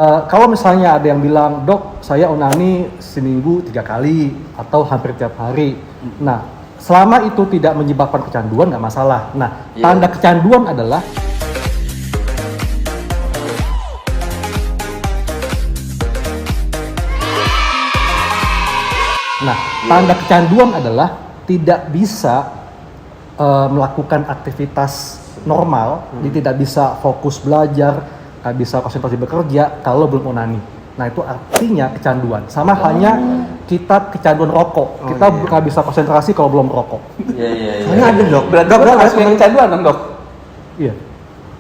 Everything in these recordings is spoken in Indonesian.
Kalau misalnya ada yang bilang, dok, saya onani seminggu 3 kali atau hampir tiap hari. Nah, selama itu tidak menyebabkan kecanduan, nggak masalah. Nah, tanda kecanduan adalah tanda kecanduan adalah tidak bisa melakukan aktivitas normal, tidak bisa fokus belajar, nggak bisa konsentrasi bekerja kalau belum onani. Nah, itu artinya kecanduan. Sama halnya kita kecanduan rokok. Kita nggak bisa konsentrasi kalau belum rokok. Iya. Soalnya ada dok. Dok masuk yang kecanduan dong, dok. Iya.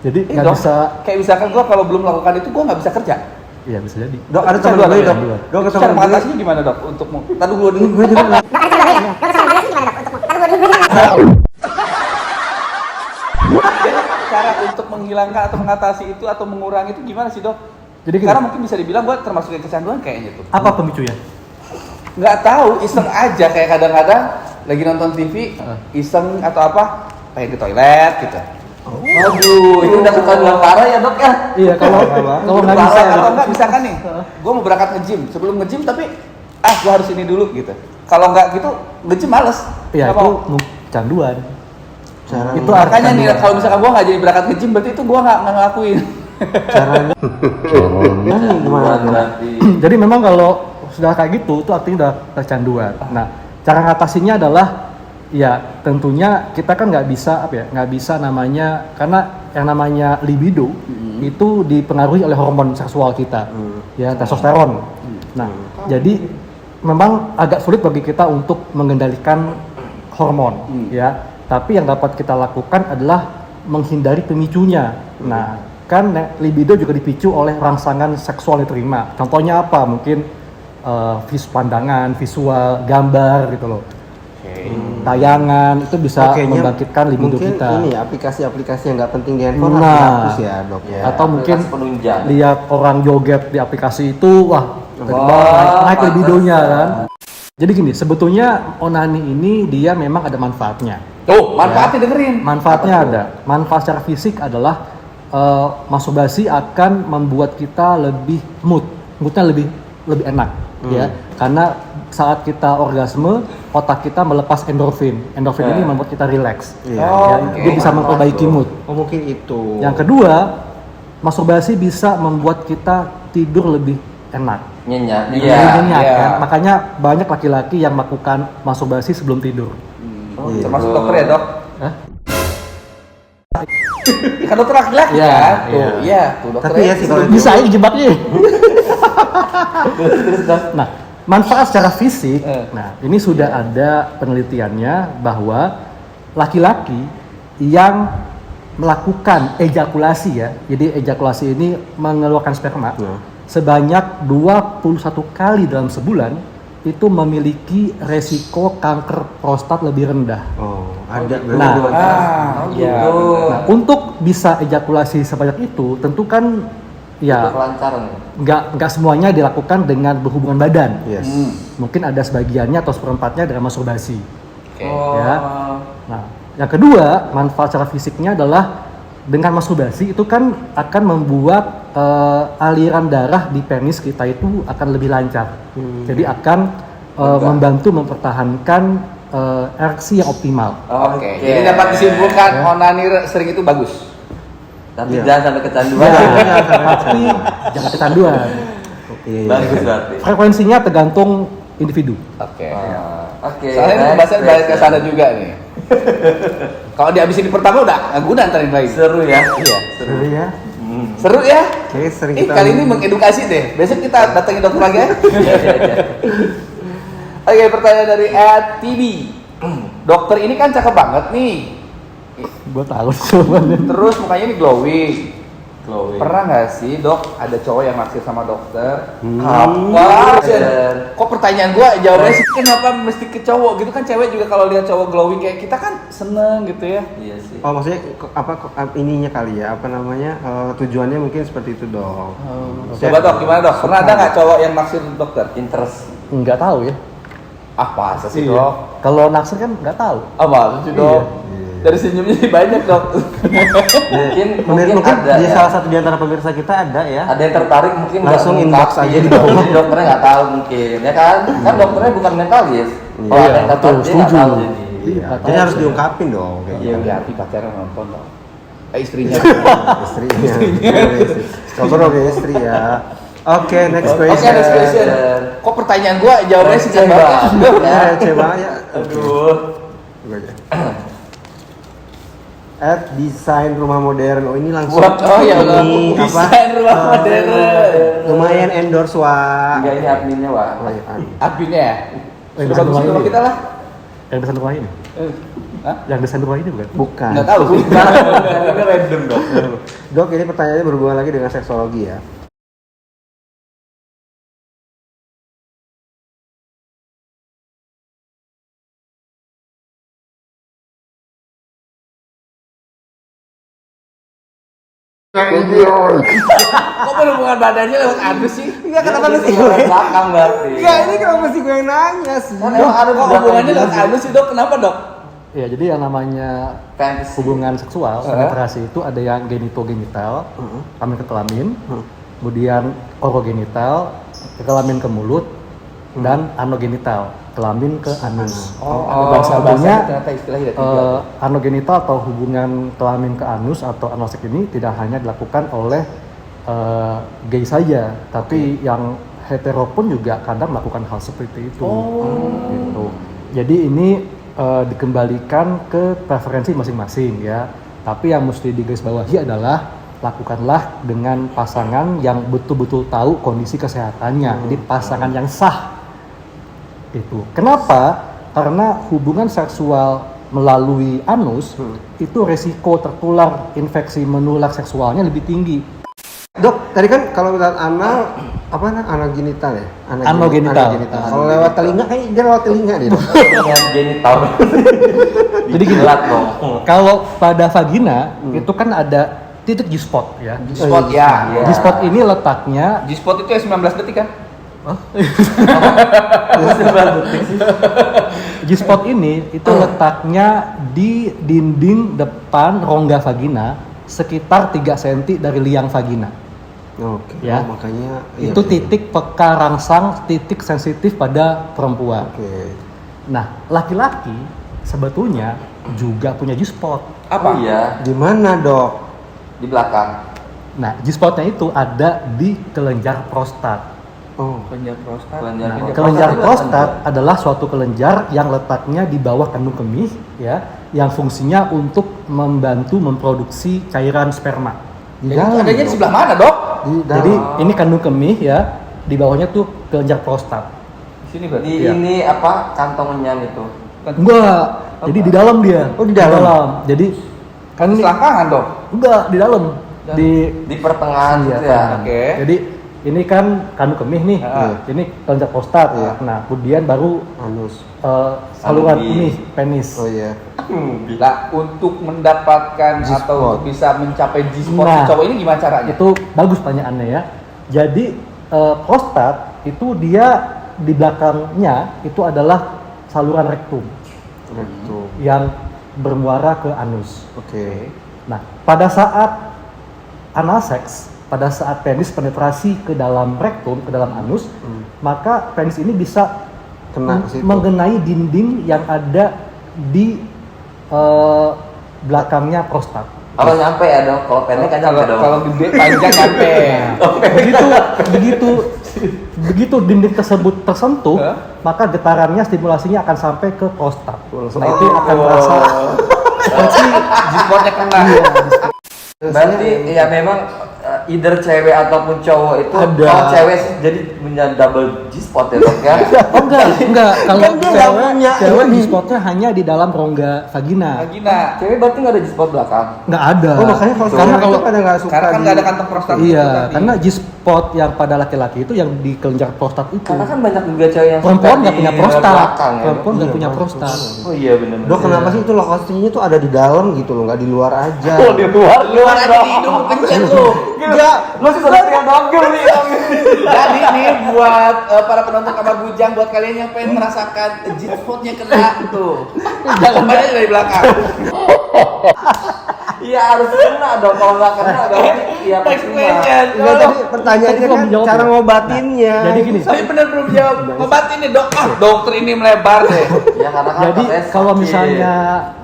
Jadi nggak Dok, bisa. kayak misalkan gua kalau belum melakukan itu gua nggak bisa kerja. Iya, bisa jadi. Dok, ada Kecanduan, teman gue Dok. dok. Dok, Cara mengatasinya gimana, dok? Untuk tadi dulu. gue juga nggak. Cara untuk menghilangkan atau mengatasi itu atau mengurangi itu gimana sih, dok? Jadi gini, Karena mungkin bisa dibilang gua termasuk yang kecanduan kayaknya tuh. apa pemicunya? Nggak tahu, iseng aja kayak kadang-kadang lagi nonton TV, iseng atau apa, pengen ke toilet gitu. Aduh, itu udah kecanduan parah ya, dok ya? Iya, kalau nggak bisa. Kalau nggak misalkan nih, gue mau berangkat nge-gym, sebelum nge-gym tapi gue harus ini dulu gitu. Kalau nggak gitu, nge-gym males. Iya, Nggak itu mau. kecanduan. Caranya, Itu Makanya nih, kecanduan. kalau misalkan gue nggak jadi berangkat nge-gym, berarti itu gue nggak ngelakuin. caranya gimana dok? Jadi memang kalau sudah kayak gitu, itu artinya udah kecanduan. Nah, cara ngatasinya adalah ya tentunya kita kan nggak bisa namanya, karena yang namanya libido itu dipengaruhi oleh hormon seksual kita, ya testosteron. Nah, jadi memang agak sulit bagi kita untuk mengendalikan hormon, ya. Tapi yang dapat kita lakukan adalah menghindari pemicunya. Nah, kan libido juga dipicu oleh rangsangan seksual yang diterima. Contohnya apa? Mungkin pandangan, visual, gambar gitu loh. Tayangan itu bisa membangkitkan libido mungkin kita. ini aplikasi-aplikasi yang nggak penting di handphone harus Nah, dihapus ya dok ya. atau mungkin penunjang. lihat orang joget di aplikasi itu, wah, tiba-tiba naik libidonya kan. Jadi gini, sebetulnya onani ini dia memang ada manfaatnya. Tuh, manfaatnya dengerin. Manfaatnya ada. Manfaat secara fisik adalah masturbasi akan membuat kita lebih moodnya lebih enak, ya. Karena saat kita orgasme, otak kita melepas endorfin. Endorfin ini membuat kita rileks. Iya. Dia bisa memperbaiki mood. Oh mungkin itu. Yang kedua, masturbasi bisa membuat kita tidur lebih enak. Nyenyak. Kan? Makanya banyak laki-laki yang melakukan masturbasi sebelum tidur. Termasuk dokter ya, dok? Hah? Kan dokter laki-laki Iya, kan? iya. Tuh, iya, tuh dokter. Tapi ya sih kalau Bisa aja jebaknya. Nah, manfaat secara fisik, nah ini sudah ada penelitiannya bahwa laki-laki yang melakukan ejakulasi, ya, jadi ejakulasi ini mengeluarkan sperma sebanyak 21 kali dalam sebulan, itu memiliki resiko kanker prostat lebih rendah. Oh, ada. Iya. Nah, untuk bisa ejakulasi sebanyak itu, tentu kan ya Kelancaran. nggak semuanya dilakukan dengan berhubungan badan. Yes. Mungkin ada sebagiannya atau seperempatnya dengan masturbasi. Oke. Ya. Nah, yang kedua, manfaat secara fisiknya adalah dengan masturbasi itu kan akan membuat aliran darah di penis kita itu akan lebih lancar. Jadi akan membantu mempertahankan ereksi yang optimal. Oke. Jadi dapat disimpulkan onani sering itu bagus. Tapi jangan sampai kecanduan. Ya, tapi jangan kecanduan. Bagus berarti. Frekuensinya tergantung individu. Oke. Oke. Soalnya ini pembahasan balik ke sana juga nih. Kalau dihabisin di pertama udah nggak guna ntar yang lain. Seru ya. Iya. Seru ya. Seru ya. Oke, sering kita. Kali ini mengedukasi deh. Besok kita datangin dokter lagi ya. Oke, pertanyaan dari @tv. Dokter ini kan cakep banget nih. Gue tahu sebenarnya. Terus mukanya ini glowing. Pernah nggak sih dok ada cowok yang naksir sama dokter? Apa? Kok pertanyaan gua jawabannya sih kenapa mesti ke cowok gitu kan? Cewek juga kalau lihat cowok glowing kayak kita kan seneng gitu ya. Iya sih. Oh maksudnya ininya kali ya, apa namanya, tujuannya mungkin seperti itu dong. Coba dok, gimana dok? Pernah ada nggak cowok yang naksir dokter? Interest. Nggak tahu ya. Ah masa sih Iya. dok? Kalau naksir kan nggak tahu. Ah masa sih dok? Dari senyumnya sih banyak dok. mungkin ada di ya. salah satu di antara pemirsa kita ada ya. Ada yang tertarik mungkin Langsung nggak inbox mengungkapin. aja di bawah. Jadi dokternya nggak tahu mungkin ya kan? Kan dokternya bukan mentalis. Kalau Iya, ada yang tertarik betul, dia nggak setuju. tahu jadi. Iya. Jadi harus diungkapin dong. Kayak Iya, gitu. hati pacarnya nonton dong. Istrinya. Istrinya. Cover oke istri ya. Oke, next Oke, question. next question. Kok pertanyaan gua jawabannya singkat banget? Ya, receh banget ya. Aduh. Gua aja. At desain rumah modern. Oh, ini langsung. Oh ya Allah. Ini apa? Desain rumah modern. Lumayan endorse wah. Enggak ini adminnya wah. Oh, iya, aduh. Adminnya ya? Yang Sudah desain bagus rumah sama ini. kita lah. Yang desain rumah ini. Hah? Yang desain rumah ini bukan? Bukan. Nggak tahu sih. Ini random dok. Dok, ini pertanyaannya berhubungan lagi dengan seksologi ya. Kok berhubungan badannya lewat anus sih? Enggak, kenapa lu sih? Belakang berarti. Enggak, ini kenapa sih gue yang nanya sih? Kan emang ada Kok beberapa hubungannya lewat jenis. anus sih dok? Kenapa dok? Ya, jadi yang namanya Fantasy. hubungan seksual, penetrasi itu ada yang genitogenital, kelamin ke kelamin, kemudian orogenital, ke kelamin ke mulut, dan anogenital, kelamin ke anus. Bahasa ternyata istilahnya ada tiga. Anogenital atau hubungan kelamin ke anus atau anal seks ini tidak hanya dilakukan oleh gay saja, tapi yang hetero pun juga kadang melakukan hal seperti itu. Gitu. Jadi ini dikembalikan ke preferensi masing-masing ya. Tapi yang mesti digarisbawahi adalah lakukanlah dengan pasangan yang betul-betul tahu kondisi kesehatannya. Jadi pasangan yang sah. Itu. Kenapa? Karena hubungan seksual melalui anus itu resiko tertular infeksi menular seksualnya lebih tinggi. Dok, tadi kan kalau misalnya anal apa namanya? Anal genital ya? Anogenital. Kalau lewat telinga kayaknya dia lewat telinga deh. Dok. Dengan genital. Jadi gini, Dijelat dong. kalau pada vagina itu kan ada titik G-spot ya. G-spot ya. Iya. G-spot ini letaknya G-spot itu ya 19 detik kan? G-spot ini itu letaknya di dinding depan rongga vagina sekitar 3 cm dari liang vagina. Oke. Ya. Oh, makanya Itu titik peka rangsang, titik sensitif pada perempuan. Oke. Nah, laki-laki sebetulnya juga punya G-spot. Apa? Oh iya. Di mana, Dok? Di belakang. Nah, G-spotnya itu ada di kelenjar prostat. Oh. Kelenjar prostat. Nah, kelenjar prostat adalah suatu kelenjar yang letaknya di bawah kandung kemih, ya, yang fungsinya untuk membantu memproduksi cairan sperma. Di Jadi itu dalam, adanya di Dok. sebelah mana dok? Di dalam. Jadi ini kandung kemih ya, di bawahnya tuh kelenjar prostat. Di sini berarti. Di Iya. ini apa kantongnya itu? Enggak, jadi di dalam dia. Oh, di dalam. Jadi kan ini Selangkangan dok. enggak di dalam. Di Di pertengahan iya, gitu ya. tangan. Oke. Jadi ini kan kandung kemih nih. Ah. Ini kelenjar prostat. Iya. Nah, kemudian baru anus. saluran Kemih. kemih, penis. Oh iya. Nah, untuk mendapatkan G-spot. atau untuk bisa mencapai G-spot Nah. si cowok ini gimana caranya? Itu bagus pertanyaannya ya. Jadi prostat itu dia di belakangnya itu adalah saluran rektum Rektum. yang bermuara ke anus. Oke. Nah, pada saat anal seks, pada saat penis penetrasi ke dalam rektum, ke dalam anus, maka penis ini bisa Kena ke situ. mengenai dinding yang ada di belakangnya prostat. Kalau nyampe ya dong, kalau pendek kan nyampe dong. Kalau gede panjang nyampe. Begitu dinding tersebut tersentuh, Hah? maka getarannya stimulasinya akan sampai ke prostat. Langsung. Nah, itu akan terasa seperti G-spotnya kena. Berarti ya memang either cewek ataupun cowok itu Ada. kalau cewek sih jadi punya double G-spot ya dok ya. oh enggak kalau Kan dia nggak punya. cewek G-spotnya hanya di dalam rongga vagina. Vagina. Cewek berarti nggak ada G-spot belakang. Nggak ada. Oh, makanya kalau karena kalau pada nggak suka Karena kan di- nggak ada kantong prostat. itu iya, tadi. karena G-spot yang pada laki-laki itu yang di kelenjar prostat itu. Karena kan banyak juga cewek yang Perempuan suka nggak di punya prostat. belakang ya. Perempuan nggak Iya, punya Pak. prostat. Oh iya benar. Dok, kenapa sih itu lokasinya tuh ada di dalam gitu loh, nggak di luar aja? di luar Luar aja di hidung kenceng lu. Enggak, Lu seperti yang dogel nih. Jadi nih buat para penonton kamar bujang, buat kalian yang pengen merasakan G-spotnya kena tuh, jangan banyak dari belakang. Iya harus kena dong, kalau nggak kena berarti iya Next percuma. question. Enggak, tadi pertanyaannya Tadi belum kan dijawab cara ya? ngobatinnya. Jadi gini, Tapi bener belum jawab. Ngobatin nih dok. Ah, dokter ini melebar deh. Ya karena kan jadi katanya kalau sakit. misalnya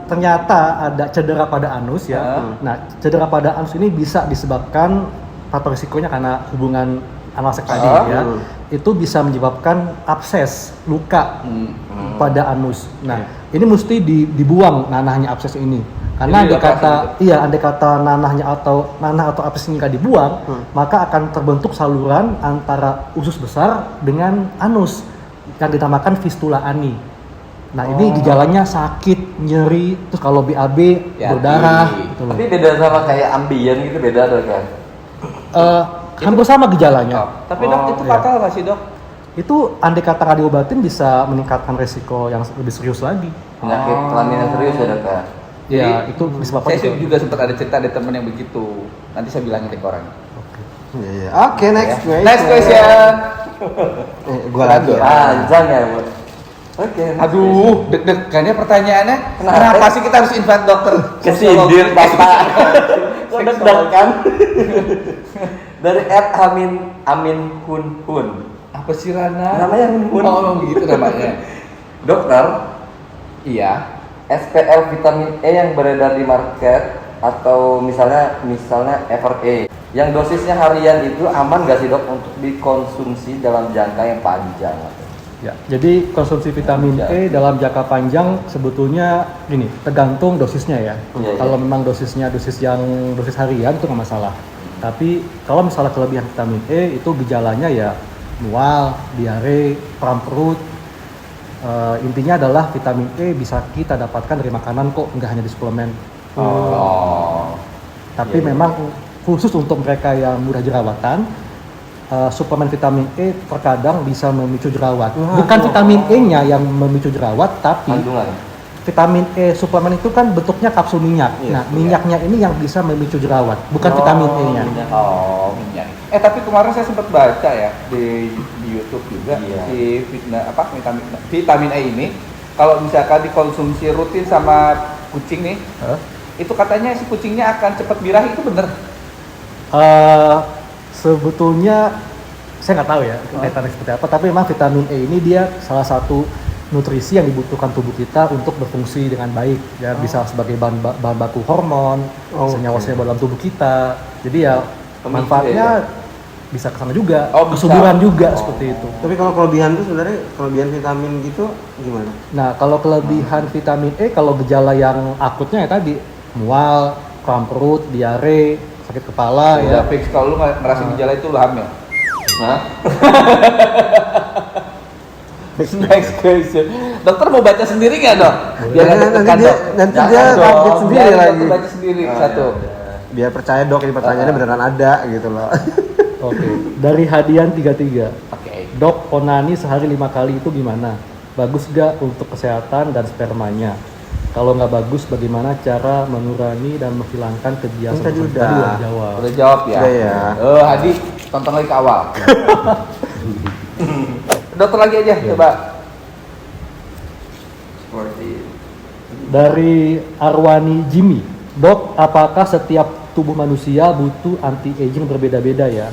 ternyata ada cedera pada anus ya, nah cedera pada anus ini bisa disebabkan faktor risikonya karena hubungan anal seks tadi ya, itu bisa menyebabkan abses, luka pada anus. Nah ini mesti dibuang nanahnya abses ini. Karena Jadi andai kata, operasi andai kata nanah atau abses ini nggak dibuang, maka akan terbentuk saluran antara usus besar dengan anus yang dinamakan fistula ani. Nah ini gejalanya sakit, nyeri, terus kalau BAB Ya, berdarah gitu loh. Tapi beda sama kayak ambien gitu, beda dong kan? Hampir sama gejalanya. Tapi dok itu iya. fatal nggak sih dok? Itu andai kata nggak diobatin bisa meningkatkan resiko yang lebih serius lagi. Penyakit kelamin yang serius ya dok kan? Ya itu disebabkan Saya juga sempat ada cerita ada temen yang begitu. Nanti saya bilangin deh ke orang. Iya. Oke, next question. Next question. Gua lagi ya. Panjang ya bu. Oke. Aduh, deg-degannya pertanyaannya. Kenapa sih kita harus invite dokter? Kesindir bapak. Kok deg-degan? Dari Amin Hun. Apa sih Rana? Namanya Hun. Oh, emang begitu namanya. Dokter, Iya. SPL vitamin E yang beredar di market atau misalnya Evere yang dosisnya harian itu aman gak sih dok untuk dikonsumsi dalam jangka yang panjang? Ya, jadi konsumsi vitamin E dalam jangka panjang sebetulnya ini tergantung dosisnya ya. Iya, Kalau memang dosis harian itu nggak masalah. Tapi kalau misalnya kelebihan vitamin E itu gejalanya ya mual, diare, kram perut. Intinya adalah vitamin E bisa kita dapatkan dari makanan kok, nggak hanya di suplemen. Tapi memang khusus untuk mereka yang mudah jerawatan, suplemen vitamin E terkadang bisa memicu jerawat. Bukan vitamin E-nya yang memicu jerawat, tapi Kandungan. vitamin E suplemen itu kan bentuknya kapsul minyak. Nah, minyaknya ini yang bisa memicu jerawat, bukan vitamin E-nya. Oh, minyak. Tapi kemarin saya sempat baca ya di YouTube juga si vitamin E ini kalau misalkan dikonsumsi rutin sama kucing nih, itu katanya si kucingnya akan cepat birahi, itu bener? Sebetulnya saya nggak tahu ya detailnya seperti apa, tapi memang vitamin E ini dia salah satu nutrisi yang dibutuhkan tubuh kita untuk berfungsi dengan baik ya, bisa sebagai bahan baku hormon, senyawa-senyawa dalam tubuh kita. Jadi ya manfaatnya bisa ke sana juga, kesuburan juga seperti itu. Tapi kalau kelebihan itu sebenarnya kelebihan vitamin gitu gimana? Nah, kalau kelebihan vitamin E, kalau gejala yang akutnya ya tadi mual, kram perut, diare, sakit kepala Udah ya. fix kalau lu ngerasa gejala itu lu hamil. Hah? Next question. Dokter mau baca sendiri nggak dok? Biar nggak deg-degan, Dok. nanti Jangan, dia dong. update sendiri Biar lagi. dokter baca sendiri satu. Biar percaya dok, ini pertanyaannya beneran ada gitu loh. Oke, dari Hadian 33. Oke. Dok, onani sehari 5 kali itu gimana? Bagus gak untuk kesehatan dan spermanya? Kalau nggak bagus, bagaimana cara mengurangi dan menghilangkan kebiasaan? Tadi tersebut? udah. Tadi jawab. Udah jawab ya? Udah ya. Hadi, tonton lagi ke awal. Dokter lagi aja, coba. Seperti Dari Arwani Jimmy. Dok, apakah setiap tubuh manusia butuh anti-aging berbeda-beda ya?